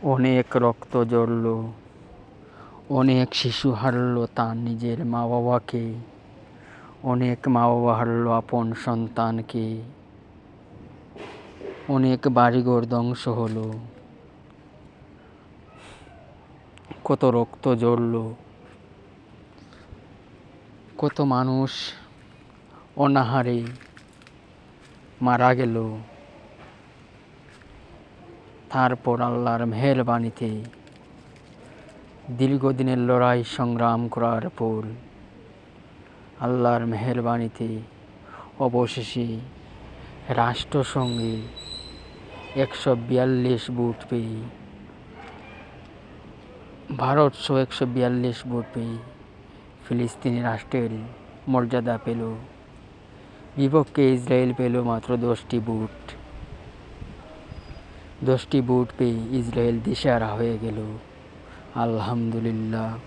অনেক রক্ত ঝরল, অনেক শিশু হারল তার নিজের মা বাবাকে, অনেক মা বাবা হারল আপন সন্তানকে, অনেক বাড়িঘর ধ্বংস হলো, কত রক্ত ঝরল, কত মানুষ অনাহারে মারা গেল। তারপর আল্লাহর মেহেরবানিতে দীর্ঘদিনের লড়াই সংগ্রাম করার পর আল্লাহর মেহেরবানিতে অবশেষে রাষ্ট্রসংঘে 142 ভোট পেয়ে ভারত সহ 142 ভোট পেয়ে ফিলিস্তিনি রাষ্ট্রের মর্যাদা পেল। বিপক্ষে ইসরায়েল পেল মাত্র 10টি ভোট। 10টি ভোট পেয়ে ইসরায়েল দিশেহারা হয়ে গেল। আলহামদুলিল্লাহ।